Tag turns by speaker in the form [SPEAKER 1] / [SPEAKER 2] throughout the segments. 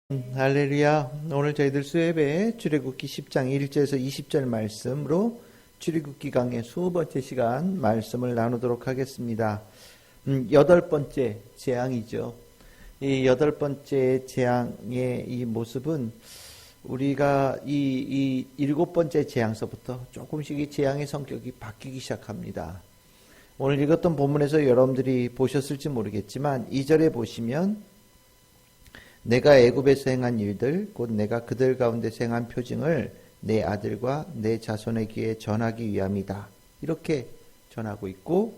[SPEAKER 1] 할렐루야. 오늘 저희들 수예배 출애굽기 10장 1절에서 20절 말씀으로 출애굽기 강의 20번째 시간 말씀을 나누도록 하겠습니다. 8번째 재앙이죠. 이 8번째 재앙의 이 모습은 우리가 이 7번째 재앙서부터 조금씩 이 재앙의 성격이 바뀌기 시작합니다. 오늘 읽었던 본문에서 여러분들이 보셨을지 모르겠지만 2절에 보시면 내가 애굽에서 행한 일들 곧 내가 그들 가운데서 행한 표징을 내 아들과 내 자손의 귀에 전하기 위함이다. 이렇게 전하고 있고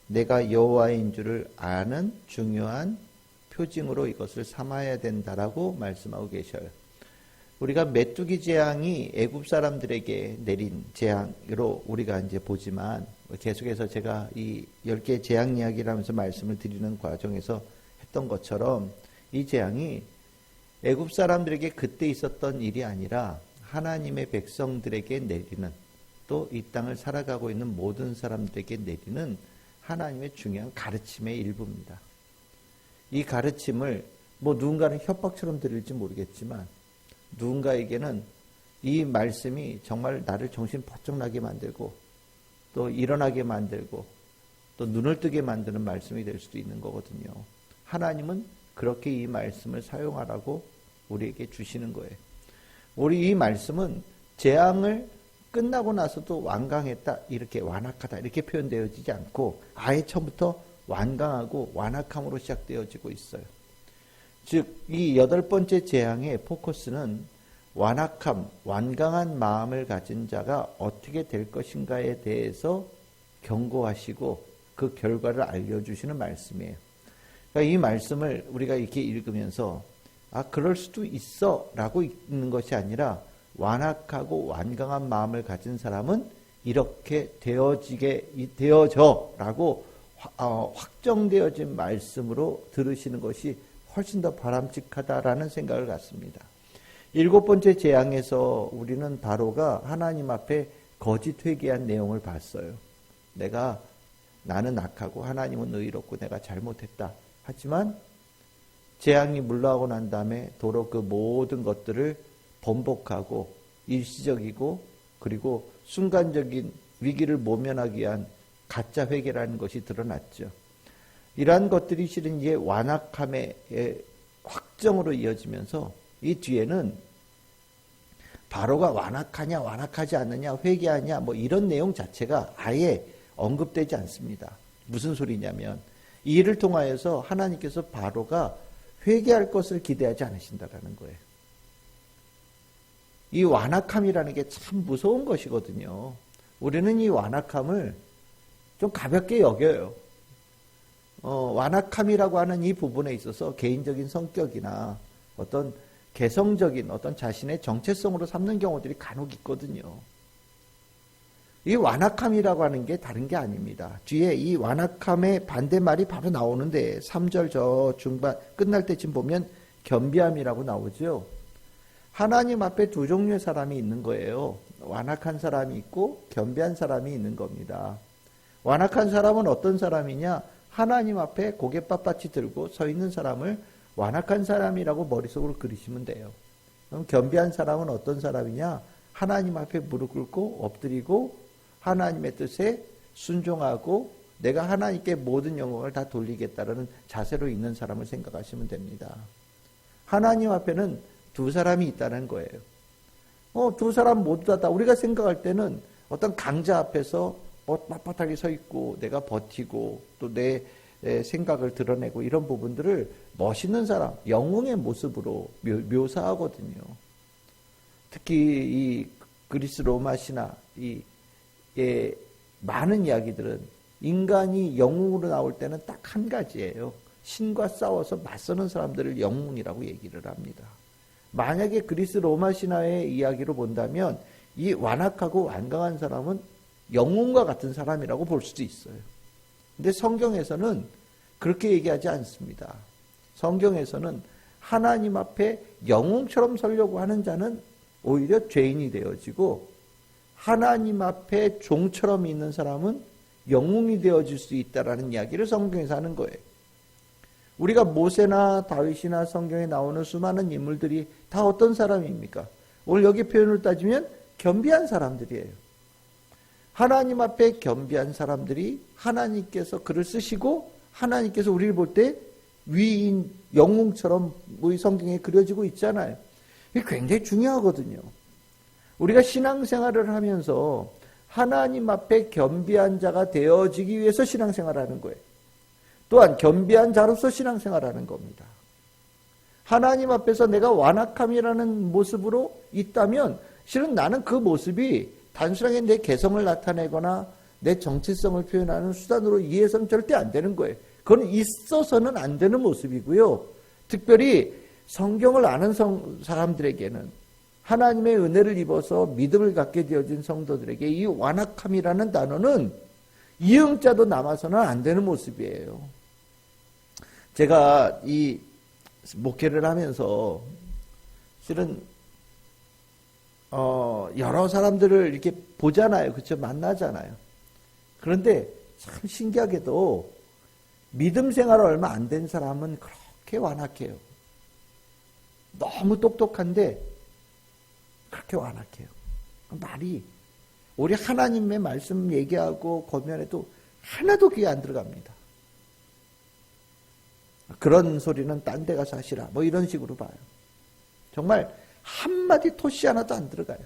[SPEAKER 1] 내가 여호와인 줄을 아는 중요한 표징으로 이것을 삼아야 된다라고 말씀하고 계셔요. 우리가 메뚜기 재앙이 애굽 사람들에게 내린 재앙으로 우리가 이제 보지만 계속해서 제가 이 10개의 재앙 이야기를 하면서 말씀을 드리는 과정에서 했던 것처럼 이 재앙이 애굽 사람들에게 그때 있었던 일이 아니라 하나님의 백성들에게 내리는, 또 이 땅을 살아가고 있는 모든 사람들에게 내리는 하나님의 중요한 가르침의 일부입니다. 이 가르침을 누군가는 협박처럼 들을지 모르겠지만 누군가에게는 이 말씀이 정말 나를 정신 번쩍 나게 만들고 또 일어나게 만들고 또 눈을 뜨게 만드는 말씀이 될 수도 있는 거거든요. 하나님은 그렇게 이 말씀을 사용하라고 우리에게 주시는 거예요. 우리 이 말씀은 재앙을 끝나고 나서도 완강했다, 이렇게 완악하다 이렇게 표현되어지지 않고 아예 처음부터 완강하고 완악함으로 시작되어지고 있어요. 즉 이 8번째 재앙의 포커스는 완악함, 완강한 마음을 가진 자가 어떻게 될 것인가에 대해서 경고하시고 그 결과를 알려주시는 말씀이에요. 그러니까 이 말씀을 우리가 이렇게 읽으면서 그럴 수도 있어 라고 읽는 것이 아니라 완악하고 완강한 마음을 가진 사람은 이렇게 되어져 라고 확정되어진 말씀으로 들으시는 것이 훨씬 더 바람직하다라는 생각을 갖습니다. 7번째 재앙에서 우리는 바로가 하나님 앞에 거짓 회개한 내용을 봤어요. 나는 악하고 하나님은 의롭고 내가 잘못했다. 하지만 재앙이 물러가고 난 다음에 도로 그 모든 것들을 번복하고 일시적이고 그리고 순간적인 위기를 모면하기 위한 가짜 회개라는 것이 드러났죠. 이러한 것들이 실은 이제 완악함의 확정으로 이어지면서 이 뒤에는 바로가 완악하냐 완악하지 않느냐 회개하냐 이런 내용 자체가 아예 언급되지 않습니다. 무슨 소리냐면 이 일을 통하여서 하나님께서 바로가 회개할 것을 기대하지 않으신다라는 거예요. 이 완악함이라는 게 참 무서운 것이거든요. 우리는 이 완악함을 좀 가볍게 여겨요. 완악함이라고 하는 이 부분에 있어서 개인적인 성격이나 어떤 개성적인 어떤 자신의 정체성으로 삼는 경우들이 간혹 있거든요. 이 완악함이라고 하는 게 다른 게 아닙니다. 뒤에 이 완악함의 반대말이 바로 나오는데 3절 저 중반 끝날 때쯤 보면 겸비함이라고 나오죠. 하나님 앞에 두 종류의 사람이 있는 거예요. 완악한 사람이 있고 겸비한 사람이 있는 겁니다. 완악한 사람은 어떤 사람이냐? 하나님 앞에 고개 빳빳이 들고 서 있는 사람을 완악한 사람이라고 머릿속으로 그리시면 돼요. 그럼 겸비한 사람은 어떤 사람이냐? 하나님 앞에 무릎 꿇고 엎드리고 하나님의 뜻에 순종하고 내가 하나님께 모든 영광을 다 돌리겠다라는 자세로 있는 사람을 생각하시면 됩니다. 하나님 앞에는 두 사람이 있다는 거예요. 두 사람 모두 다 우리가 생각할 때는 어떤 강자 앞에서 빳빳하게 서 있고 내가 버티고 또 내 생각을 드러내고 이런 부분들을 멋있는 사람, 영웅의 모습으로 묘사하거든요. 특히 이 그리스 로마 신화 많은 이야기들은 인간이 영웅으로 나올 때는 딱 한 가지예요. 신과 싸워서 맞서는 사람들을 영웅이라고 얘기를 합니다. 만약에 그리스 로마 신화의 이야기로 본다면 이 완악하고 완강한 사람은 영웅과 같은 사람이라고 볼 수도 있어요. 근데 성경에서는 그렇게 얘기하지 않습니다. 성경에서는 하나님 앞에 영웅처럼 서려고 하는 자는 오히려 죄인이 되어지고 하나님 앞에 종처럼 있는 사람은 영웅이 되어질 수 있다라는 이야기를 성경에서 하는 거예요. 우리가 모세나 다윗이나 성경에 나오는 수많은 인물들이 다 어떤 사람입니까? 오늘 여기 표현을 따지면 겸비한 사람들이에요. 하나님 앞에 겸비한 사람들이 하나님께서 글을 쓰시고 하나님께서 우리를 볼 때 위인 영웅처럼 우리 성경에 그려지고 있잖아요. 이게 굉장히 중요하거든요. 우리가 신앙생활을 하면서 하나님 앞에 겸비한 자가 되어지기 위해서 신앙생활하는 거예요. 또한 겸비한 자로서 신앙생활하는 겁니다. 하나님 앞에서 내가 완악함이라는 모습으로 있다면 실은 나는 그 모습이 단순하게 내 개성을 나타내거나 내 정체성을 표현하는 수단으로 이해해서는 절대 안 되는 거예요. 그건 있어서는 안 되는 모습이고요. 특별히 성경을 아는 사람들에게는 하나님의 은혜를 입어서 믿음을 갖게 되어진 성도들에게 이 완악함이라는 단어는 이응자도 남아서는 안 되는 모습이에요. 제가 이 목회를 하면서 실은 여러 사람들을 이렇게 보잖아요. 그렇죠? 만나잖아요. 그런데 참 신기하게도 믿음 생활 얼마 안 된 사람은 그렇게 완악해요. 너무 똑똑한데 그렇게 완악해요. 말이 우리 하나님의 말씀 얘기하고 권면해도 하나도 귀에 안 들어갑니다. 그런 소리는 딴 데 가서 하시라. 뭐 이런 식으로 봐요. 정말 한마디 토시 하나도 안 들어가요.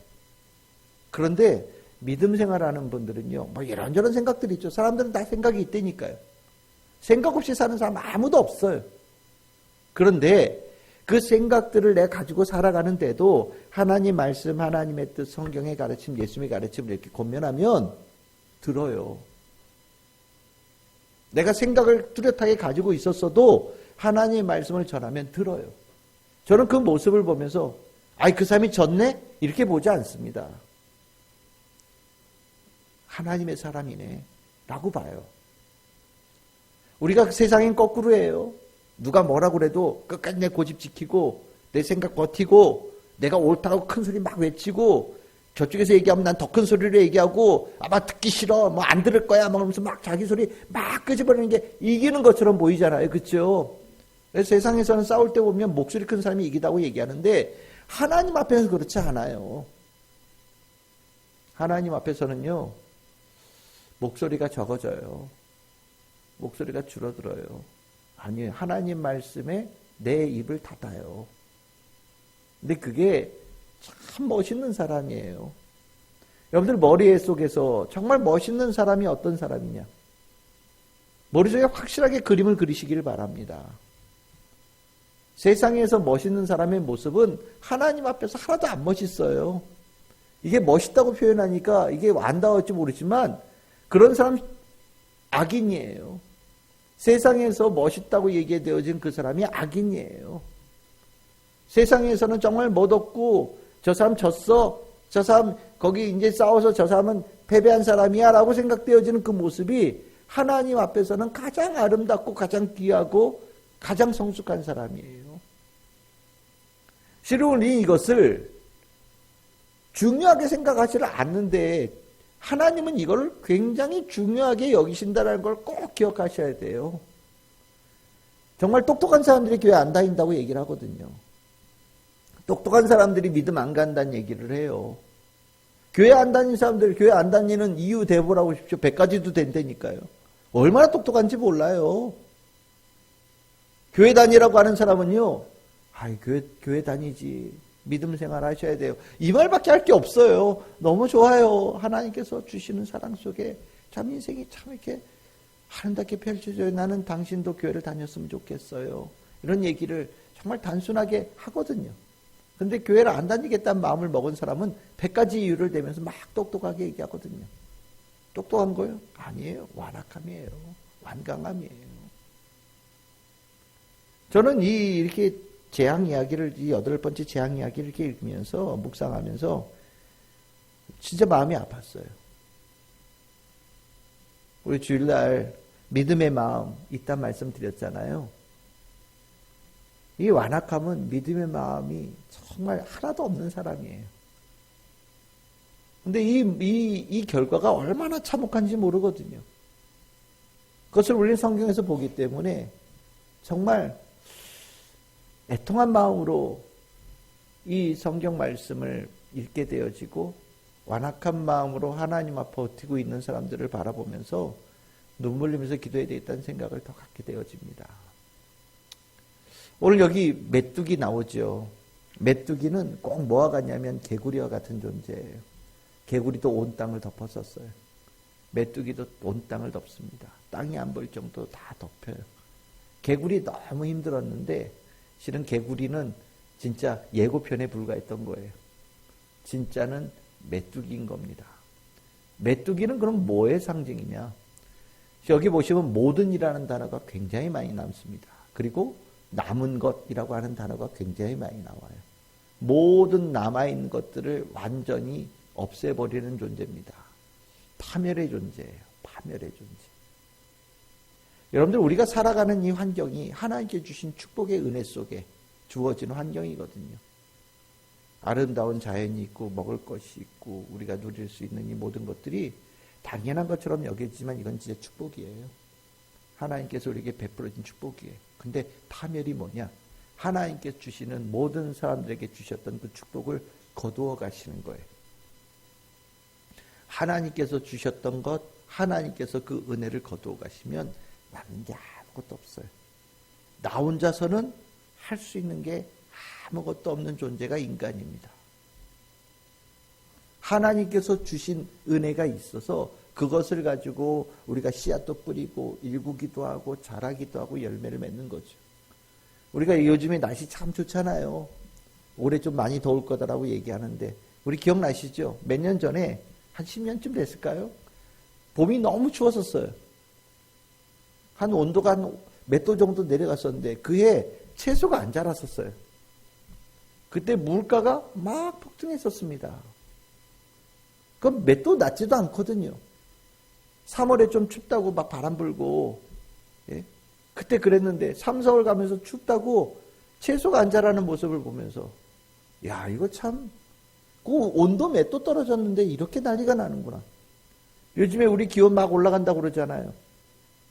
[SPEAKER 1] 그런데 믿음 생활하는 분들은요, 뭐 이런저런 생각들이 있죠. 사람들은 다 생각이 있다니까요. 생각 없이 사는 사람 아무도 없어요. 그런데 그 생각들을 내가 가지고 살아가는데도 하나님 말씀, 하나님의 뜻, 성경의 가르침, 예수님의 가르침을 이렇게 권면하면 들어요. 내가 생각을 뚜렷하게 가지고 있었어도 하나님의 말씀을 전하면 들어요. 저는 그 모습을 보면서 아이 그 사람이 졌네? 이렇게 보지 않습니다. 하나님의 사람이네 라고 봐요. 우리가 세상엔 거꾸로예요. 누가 뭐라고 그래도 끝까지 내 고집 지키고 내 생각 버티고 내가 옳다고 큰 소리 막 외치고 저쪽에서 얘기하면 난 더 큰 소리로 얘기하고 아마 듣기 싫어 뭐 안 들을 거야 막 그러면서 막 자기 소리 막 끄집어내는 게 이기는 것처럼 보이잖아요. 그렇죠? 세상에서는 싸울 때 보면 목소리 큰 사람이 이기다고 얘기하는데 하나님 앞에서 그렇지 않아요. 하나님 앞에서는요 목소리가 적어져요. 목소리가 줄어들어요. 아니에요. 하나님 말씀에 내 입을 닫아요. 근데 그게 참 멋있는 사람이에요. 여러분들 머리 속에서 정말 멋있는 사람이 어떤 사람이냐? 머릿속에 확실하게 그림을 그리시길 바랍니다. 세상에서 멋있는 사람의 모습은 하나님 앞에서 하나도 안 멋있어요. 이게 멋있다고 표현하니까 이게 안다울지 모르지만 그런 사람 악인이에요. 세상에서 멋있다고 얘기되어진 그 사람이 악인이에요. 세상에서는 정말 멋없고 저 사람 졌어. 저 사람 거기 이제 싸워서 저 사람은 패배한 사람이야 라고 생각되어지는 그 모습이 하나님 앞에서는 가장 아름답고 가장 귀하고 가장 성숙한 사람이에요. 실은 이것을 중요하게 생각하지 않는데 하나님은 이걸 굉장히 중요하게 여기신다는 걸 꼭 기억하셔야 돼요. 정말 똑똑한 사람들이 교회 안 다닌다고 얘기를 하거든요. 똑똑한 사람들이 믿음 안 간다는 얘기를 해요. 교회 안 다니는 사람들, 교회 안 다니는 이유 대보라고 하십시오. 100가지도 된다니까요. 얼마나 똑똑한지 몰라요. 교회 다니라고 하는 사람은요, 아이, 교회 다니지. 믿음 생활 하셔야 돼요. 이 말밖에 할 게 없어요. 너무 좋아요. 하나님께서 주시는 사랑 속에 참 인생이 참 이렇게 아름답게 펼쳐져요. 나는 당신도 교회를 다녔으면 좋겠어요. 이런 얘기를 정말 단순하게 하거든요. 근데 교회를 안 다니겠다는 마음을 먹은 사람은 100가지 이유를 대면서 막 똑똑하게 얘기하거든요. 똑똑한 거요? 아니에요. 완악함이에요. 완강함이에요. 저는 이렇게 재앙 이야기를, 이 8번째 재앙 이야기를 이렇게 읽으면서, 묵상하면서, 진짜 마음이 아팠어요. 우리 주일날 믿음의 마음, 있단 말씀 드렸잖아요. 이 완악함은 믿음의 마음이 정말 하나도 없는 사람이에요. 근데 이 결과가 얼마나 참혹한지 모르거든요. 그것을 우리는 성경에서 보기 때문에 정말 애통한 마음으로 이 성경 말씀을 읽게 되어지고 완악한 마음으로 하나님 앞에 버티고 있는 사람들을 바라보면서 눈물 흘리면서 기도해야 되겠다는 생각을 더 갖게 되어집니다. 오늘 여기 메뚜기 나오죠. 메뚜기는 꼭 뭐와 같냐면 개구리와 같은 존재예요. 개구리도 온 땅을 덮었었어요. 메뚜기도 온 땅을 덮습니다. 땅이 안 보일 정도로 다 덮여요. 개구리 너무 힘들었는데 실은 개구리는 진짜 예고편에 불과했던 거예요. 진짜는 메뚜기인 겁니다. 메뚜기는 그럼 뭐의 상징이냐? 여기 보시면 모든이라는 단어가 굉장히 많이 남습니다. 그리고 남은 것이라고 하는 단어가 굉장히 많이 나와요. 모든 남아있는 것들을 완전히 없애버리는 존재입니다. 파멸의 존재예요. 파멸의 존재. 여러분들 우리가 살아가는 이 환경이 하나님께 주신 축복의 은혜 속에 주어진 환경이거든요. 아름다운 자연이 있고 먹을 것이 있고 우리가 누릴 수 있는 이 모든 것들이 당연한 것처럼 여겨지지만 이건 진짜 축복이에요. 하나님께서 우리에게 베풀어진 축복이에요. 근데 파멸이 뭐냐? 하나님께서 주시는 모든 사람들에게 주셨던 그 축복을 거두어 가시는 거예요. 하나님께서 주셨던 것, 하나님께서 그 은혜를 거두어 가시면 남는 게 아무것도 없어요. 나 혼자서는 할 수 있는 게 아무것도 없는 존재가 인간입니다. 하나님께서 주신 은혜가 있어서 그것을 가지고 우리가 씨앗도 뿌리고 일구기도 하고 자라기도 하고 열매를 맺는 거죠. 우리가 요즘에 날씨 참 좋잖아요. 올해 좀 많이 더울 거다라고 얘기하는데 우리 기억나시죠? 몇 년 전에 한 10년쯤 됐을까요? 봄이 너무 추웠었어요. 한 온도가 한 몇 도 정도 내려갔었는데 그해 채소가 안 자랐었어요. 그때 물가가 막 폭등했었습니다. 그럼 몇 도 낮지도 않거든요. 3월에 좀 춥다고 막 바람 불고, 예? 그때 그랬는데 3, 4월 가면서 춥다고 채소가 안 자라는 모습을 보면서 야 이거 참 그 온도 몇 도 떨어졌는데 이렇게 난리가 나는구나. 요즘에 우리 기온 막 올라간다고 그러잖아요.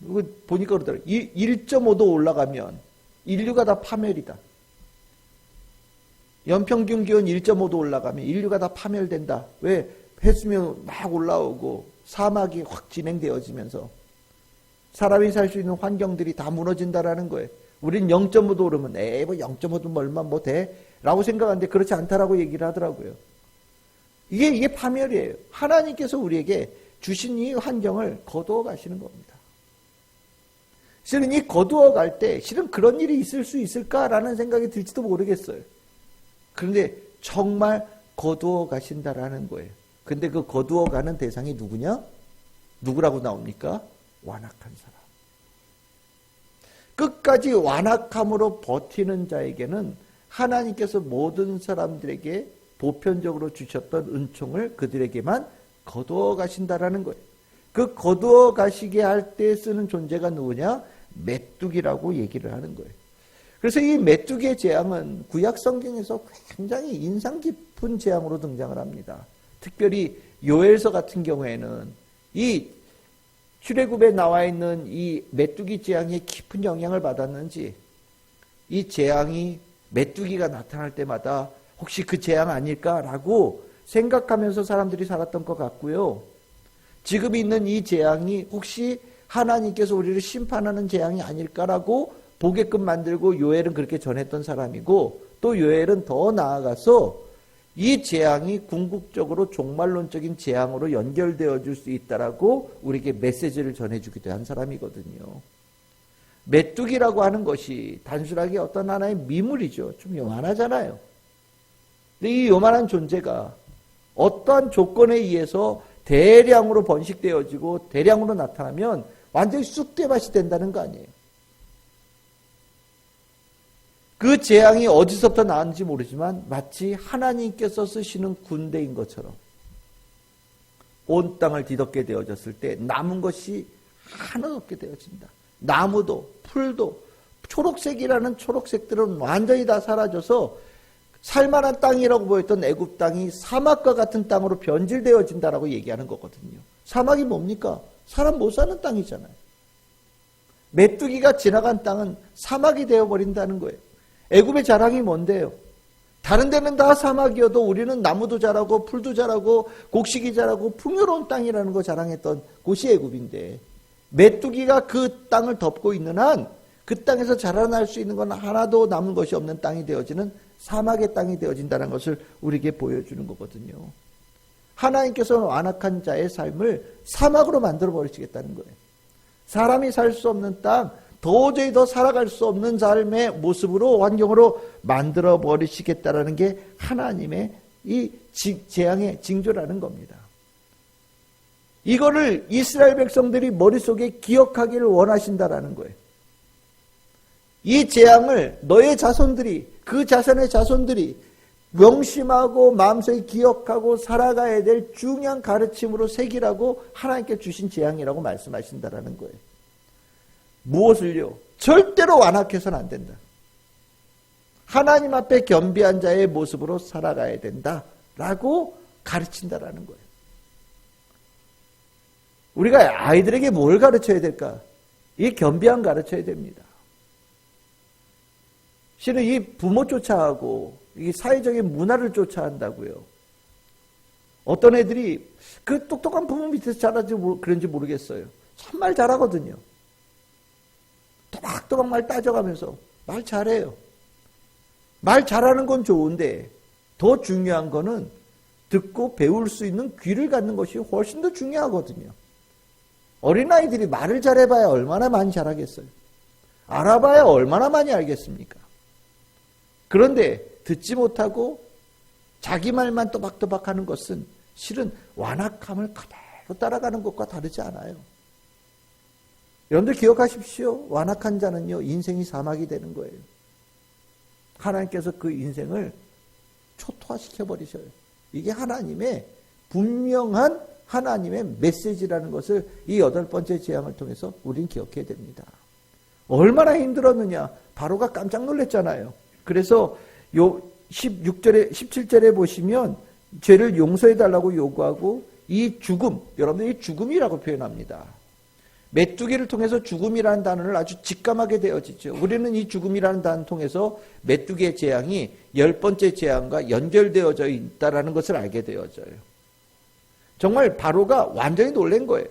[SPEAKER 1] 이거 보니까 그러더라고요. 1.5도 올라가면 인류가 다 파멸이다. 연평균 기온 1.5도 올라가면 인류가 다 파멸된다. 왜? 해수면 막 올라오고 사막이 확 진행되어지면서 사람이 살 수 있는 환경들이 다 무너진다라는 거예요. 우린 0.5도 오르면 뭐 0.5도 얼마 뭐 돼? 라고 생각하는데 그렇지 않다라고 얘기를 하더라고요. 이게 파멸이에요. 하나님께서 우리에게 주신 이 환경을 거두어 가시는 겁니다. 실은 이 거두어 갈 때 실은 그런 일이 있을 수 있을까라는 생각이 들지도 모르겠어요. 그런데 정말 거두어 가신다라는 거예요. 근데 그 거두어 가는 대상이 누구냐? 누구라고 나옵니까? 완악한 사람. 끝까지 완악함으로 버티는 자에게는 하나님께서 모든 사람들에게 보편적으로 주셨던 은총을 그들에게만 거두어 가신다라는 거예요. 그 거두어 가시게 할 때 쓰는 존재가 누구냐? 메뚜기라고 얘기를 하는 거예요. 그래서 이 메뚜기의 재앙은 구약 성경에서 굉장히 인상 깊은 재앙으로 등장을 합니다. 특별히 요엘서 같은 경우에는 이 출애굽에 나와 있는 이 메뚜기 재앙에 깊은 영향을 받았는지 이 재앙이 메뚜기가 나타날 때마다 혹시 그 재앙 아닐까라고 생각하면서 사람들이 살았던 것 같고요. 지금 있는 이 재앙이 혹시 하나님께서 우리를 심판하는 재앙이 아닐까라고 보게끔 만들고 요엘은 그렇게 전했던 사람이고 또 요엘은 더 나아가서 이 재앙이 궁극적으로 종말론적인 재앙으로 연결되어 줄 수 있다라고 우리에게 메시지를 전해주기도 한 사람이거든요. 메뚜기라고 하는 것이 단순하게 어떤 하나의 미물이죠. 좀 요만하잖아요. 근데 이 요만한 존재가 어떠한 조건에 의해서 대량으로 번식되어지고 대량으로 나타나면 완전히 쑥대밭이 된다는 거 아니에요. 그 재앙이 어디서부터 나왔는지 모르지만 마치 하나님께서 쓰시는 군대인 것처럼 온 땅을 뒤덮게 되어졌을 때 남은 것이 하나도 없게 되어진다. 나무도 풀도 초록색이라는 초록색들은 완전히 다 사라져서 살만한 땅이라고 보였던 애굽 땅이 사막과 같은 땅으로 변질되어진다라고 얘기하는 거거든요. 사막이 뭡니까? 사람 못 사는 땅이잖아요. 메뚜기가 지나간 땅은 사막이 되어버린다는 거예요. 애굽의 자랑이 뭔데요? 다른 데는 다 사막이어도 우리는 나무도 자라고 풀도 자라고 곡식이 자라고 풍요로운 땅이라는 거 자랑했던 곳이 애굽인데, 메뚜기가 그 땅을 덮고 있는 한 그 땅에서 자라날 수 있는 건 하나도 남은 것이 없는 땅이 되어지는 사막의 땅이 되어진다는 것을 우리에게 보여주는 거거든요. 하나님께서는 완악한 자의 삶을 사막으로 만들어 버리시겠다는 거예요. 사람이 살 수 없는 땅, 도저히 더 살아갈 수 없는 삶의 모습으로, 환경으로 만들어 버리시겠다라는 게 하나님의 이 재앙의 징조라는 겁니다. 이거를 이스라엘 백성들이 머릿속에 기억하기를 원하신다라는 거예요. 이 재앙을 너의 자손들이, 그 자손의 자손들이 명심하고 마음속에 기억하고 살아가야 될 중요한 가르침으로 새기라고 하나님께 주신 재앙이라고 말씀하신다라는 거예요. 무엇을요? 절대로 완악해서는 안 된다. 하나님 앞에 겸비한 자의 모습으로 살아가야 된다라고 가르친다라는 거예요. 우리가 아이들에게 뭘 가르쳐야 될까? 이 겸비함 가르쳐야 됩니다. 실은 이 부모 쫓아하고 이 사회적인 문화를 쫓아한다고요. 어떤 애들이 그 똑똑한 부모 밑에서 자라지 그런지 모르겠어요. 참말 잘하거든요. 또박또박 말 따져가면서 말 잘해요. 말 잘하는 건 좋은데 더 중요한 거는 듣고 배울 수 있는 귀를 갖는 것이 훨씬 더 중요하거든요. 어린아이들이 말을 잘해봐야 얼마나 많이 잘하겠어요. 알아봐야 얼마나 많이 알겠습니까? 그런데 듣지 못하고 자기 말만 또박또박 하는 것은 실은 완악함을 그대로 따라가는 것과 다르지 않아요. 여러분들 기억하십시오. 완악한 자는요, 인생이 사막이 되는 거예요. 하나님께서 그 인생을 초토화시켜버리셔요. 이게 하나님의 분명한 하나님의 메시지라는 것을 이 8번째 재앙을 통해서 우린 기억해야 됩니다. 얼마나 힘들었느냐. 바로가 깜짝 놀랐잖아요. 그래서 요 16절에 17절에 보시면 죄를 용서해달라고 요구하고 이 죽음, 여러분들이 죽음이라고 표현합니다. 메뚜기를 통해서 죽음이라는 단어를 아주 직감하게 되어지죠. 우리는 이 죽음이라는 단어를 통해서 메뚜기의 재앙이 10번째 재앙과 연결되어져 있다는 것을 알게 되어져요. 정말 바로가 완전히 놀란 거예요.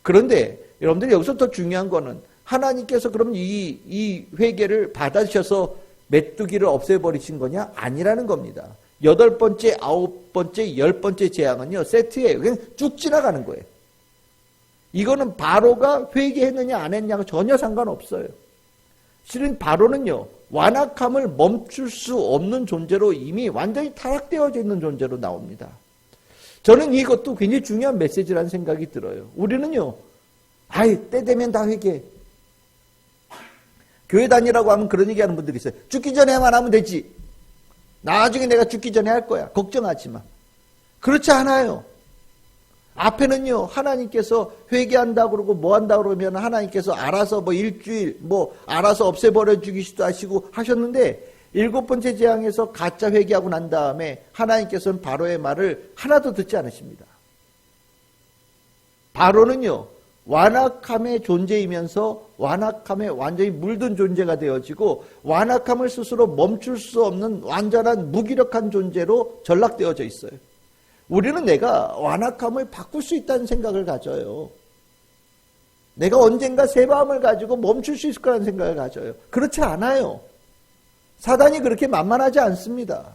[SPEAKER 1] 그런데 여러분들이 여기서 더 중요한 거는 하나님께서 그럼 이 회개를 받으셔서 메뚜기를 없애버리신 거냐? 아니라는 겁니다. 8번째, 9번째, 10번째 재앙은요, 세트에 그냥 쭉 지나가는 거예요. 이거는 바로가 회개했느냐 안 했냐가 전혀 상관없어요. 실은 바로는요, 완악함을 멈출 수 없는 존재로 이미 완전히 타락되어져 있는 존재로 나옵니다. 저는 이것도 굉장히 중요한 메시지라는 생각이 들어요. 우리는요, 때 되면 다 회개해. 교회 다니라고 하면 그런 얘기하는 분들이 있어요. 죽기 전에만 하면 되지. 나중에 내가 죽기 전에 할 거야. 걱정하지 마. 그렇지 않아요. 앞에는요, 하나님께서 회개한다고 그러고 뭐 한다고 그러면 하나님께서 알아서 일주일 알아서 없애버려 주기도 하시고 하셨는데 7번째 재앙에서 가짜 회개하고 난 다음에 하나님께서는 바로의 말을 하나도 듣지 않으십니다. 바로는요, 완악함의 존재이면서 완악함에 완전히 물든 존재가 되어지고 완악함을 스스로 멈출 수 없는 완전한 무기력한 존재로 전락되어져 있어요. 우리는 내가 완악함을 바꿀 수 있다는 생각을 가져요. 내가 언젠가 새 마음을 가지고 멈출 수 있을 거라는 생각을 가져요. 그렇지 않아요. 사단이 그렇게 만만하지 않습니다.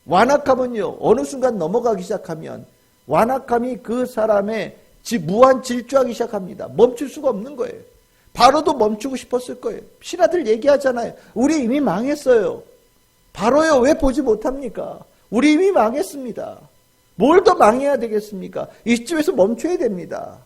[SPEAKER 1] 완악함은요, 어느 순간 넘어가기 시작하면 완악함이 그 사람의 무한 질주하기 시작합니다. 멈출 수가 없는 거예요. 바로도 멈추고 싶었을 거예요. 신하들 얘기하잖아요. 우리 이미 망했어요. 바로요, 왜 보지 못합니까? 우리 이미 망했습니다. 뭘 더 망해야 되겠습니까? 이쯤에서 멈춰야 됩니다.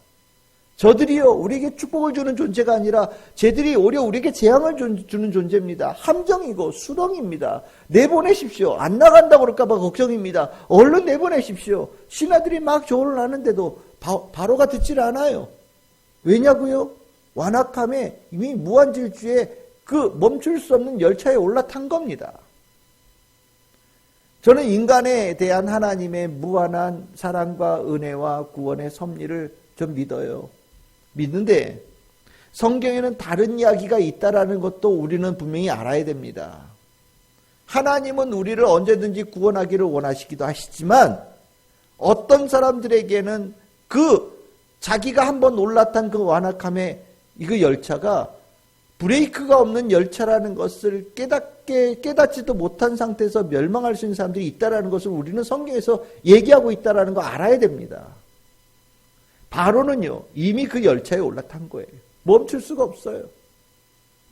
[SPEAKER 1] 저들이요, 우리에게 축복을 주는 존재가 아니라 쟤들이 오히려 우리에게 재앙을 주는 존재입니다. 함정이고 수렁입니다. 내보내십시오. 안 나간다고 그럴까봐 걱정입니다. 얼른 내보내십시오. 신하들이 막 조언을 하는데도 바로가 듣질 않아요. 왜냐고요? 완악함에 이미 무한질주에 그 멈출 수 없는 열차에 올라탄 겁니다. 저는 인간에 대한 하나님의 무한한 사랑과 은혜와 구원의 섭리를 좀 믿어요. 믿는데 성경에는 다른 이야기가 있다라는 것도 우리는 분명히 알아야 됩니다. 하나님은 우리를 언제든지 구원하기를 원하시기도 하시지만 어떤 사람들에게는 자기가 한번 올라탄 그 완악함의 그 열차가 브레이크가 없는 열차라는 것을 깨닫지도 못한 상태에서 멸망할 수 있는 사람들이 있다라는 것을 우리는 성경에서 얘기하고 있다라는 거 알아야 됩니다. 바로는요, 이미 그 열차에 올라탄 거예요. 멈출 수가 없어요.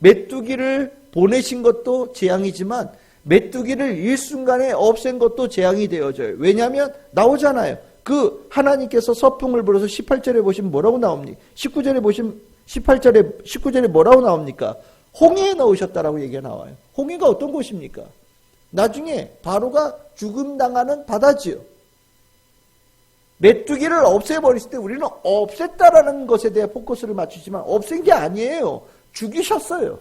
[SPEAKER 1] 메뚜기를 보내신 것도 재앙이지만 메뚜기를 일순간에 없앤 것도 재앙이 되어져요. 왜냐하면 나오잖아요. 그 하나님께서 서풍을 불어서 18절에 보시면 뭐라고 나옵니까? 19절에 보시면 19절에 뭐라고 나옵니까? 홍해에 넣으셨다라고 얘기가 나와요. 홍해가 어떤 곳입니까? 나중에 바로가 죽음당하는 바다지요. 메뚜기를 없애버렸을 때 우리는 없앴다라는 것에 대해 포커스를 맞추지만 없앤 게 아니에요. 죽이셨어요.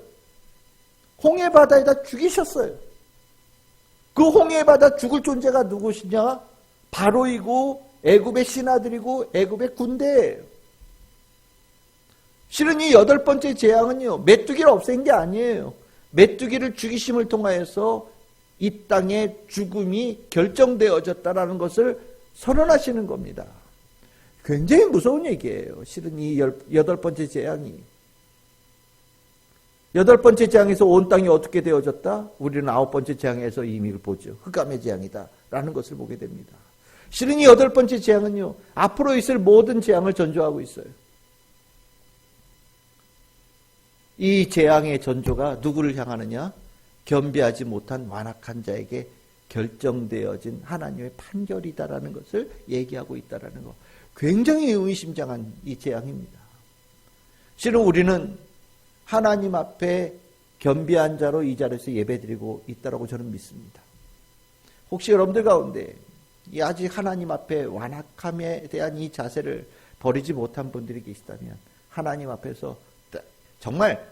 [SPEAKER 1] 홍해 바다에다 죽이셨어요. 그 홍해 바다 죽을 존재가 누구시냐? 바로이고 애굽의 신하들이고 애굽의 군대예요. 실은 이 8번째 재앙은요, 메뚜기를 없앤 게 아니에요. 메뚜기를 죽이심을 통하여서 이 땅의 죽음이 결정되어졌다라는 것을 선언하시는 겁니다. 굉장히 무서운 얘기예요. 실은 이 8번째 재앙이. 8번째 재앙에서 온 땅이 어떻게 되어졌다? 우리는 9번째 재앙에서 이미 보죠. 흑암의 재앙이다 라는 것을 보게 됩니다. 실은 이 8번째 재앙은요, 앞으로 있을 모든 재앙을 전조하고 있어요. 이 재앙의 전조가 누구를 향하느냐? 겸비하지 못한 완악한 자에게 결정되어진 하나님의 판결이다라는 것을 얘기하고 있다라는 것. 굉장히 의미심장한 이 재앙입니다. 실은 우리는 하나님 앞에 겸비한 자로 이 자리에서 예배드리고 있다라고 저는 믿습니다. 혹시 여러분들 가운데 아직 하나님 앞에 완악함에 대한 이 자세를 버리지 못한 분들이 계시다면 하나님 앞에서 정말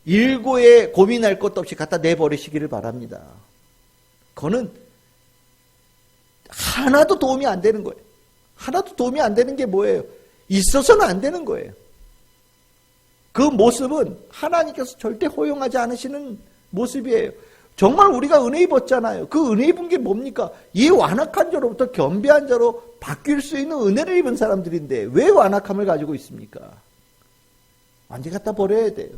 [SPEAKER 1] 일고에 고민할 것도 없이 갖다 내버리시기를 바랍니다. 그거는 하나도 도움이 안 되는 거예요. 하나도 도움이 안 되는 게 뭐예요? 있어서는 안 되는 거예요. 그 모습은 하나님께서 절대 허용하지 않으시는 모습이에요. 정말 우리가 은혜 입었잖아요. 그 은혜 입은 게 뭡니까? 이 완악한 자로부터 겸비한 자로 바뀔 수 있는 은혜를 입은 사람들인데 왜 완악함을 가지고 있습니까? 완전히 갖다 버려야 돼요.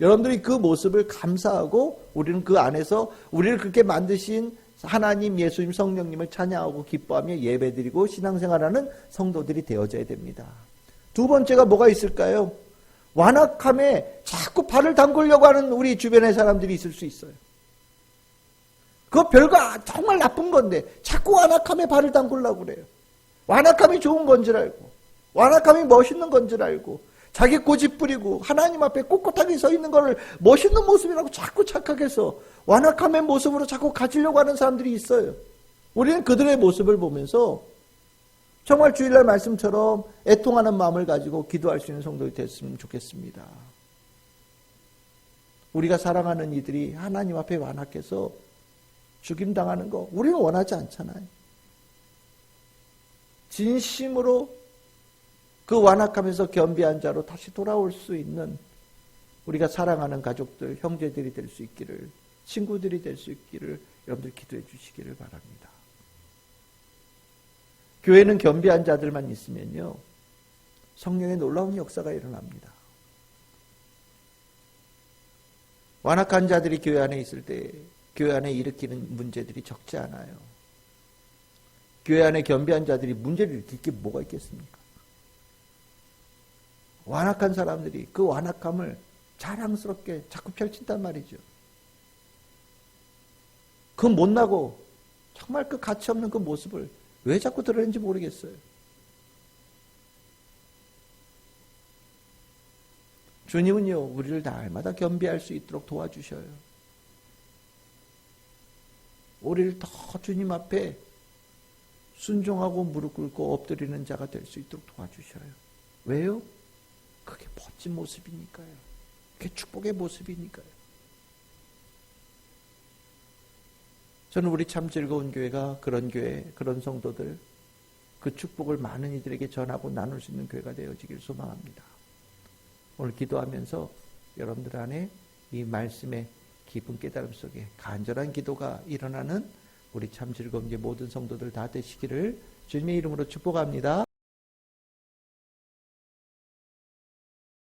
[SPEAKER 1] 여러분들이 그 모습을 감사하고 우리는 그 안에서 우리를 그렇게 만드신 하나님, 예수님, 성령님을 찬양하고 기뻐하며 예배드리고 신앙생활하는 성도들이 되어져야 됩니다. 두 번째가 뭐가 있을까요? 완악함에 자꾸 발을 담그려고 하는 우리 주변의 사람들이 있을 수 있어요. 그거 별거 정말 나쁜 건데 자꾸 완악함에 발을 담그려고 그래요. 완악함이 좋은 건 줄 알고 완악함이 멋있는 건 줄 알고 자기 고집 부리고 하나님 앞에 꼿꼿하게 서 있는 것을 멋있는 모습이라고 자꾸 착각해서 완악함의 모습으로 자꾸 가지려고 하는 사람들이 있어요. 우리는 그들의 모습을 보면서 정말 주일날 말씀처럼 애통하는 마음을 가지고 기도할 수 있는 성도가 됐으면 좋겠습니다. 우리가 사랑하는 이들이 하나님 앞에 완악해서 죽임당하는 거 우리는 원하지 않잖아요. 진심으로 그 완악하면서 겸비한 자로 다시 돌아올 수 있는 우리가 사랑하는 가족들, 형제들이 될 수 있기를, 친구들이 될 수 있기를 여러분들 기도해 주시기를 바랍니다. 교회는 겸비한 자들만 있으면요, 성령의 놀라운 역사가 일어납니다. 완악한 자들이 교회 안에 있을 때 교회 안에 일으키는 문제들이 적지 않아요. 교회 안에 겸비한 자들이 문제를 일으킬 게 뭐가 있겠습니까? 완악한 사람들이 그 완악함을 자랑스럽게 자꾸 펼친단 말이죠. 그 못나고 정말 그 가치 없는 그 모습을 왜 자꾸 드러내는지 모르겠어요. 주님은요, 우리를 날마다 겸비할 수 있도록 도와주셔요. 우리를 더 주님 앞에 순종하고 무릎 꿇고 엎드리는 자가 될 수 있도록 도와주셔요. 왜요? 그게 멋진 모습이니까요. 그게 축복의 모습이니까요. 저는 우리 참 즐거운 교회가 그런 교회, 그런 성도들, 그 축복을 많은 이들에게 전하고 나눌 수 있는 교회가 되어지길 소망합니다. 오늘 기도하면서 여러분들 안에 이 말씀의 깊은 깨달음 속에 간절한 기도가 일어나는 우리 참 즐거운 모든 성도들 다 되시기를 주님의 이름으로 축복합니다.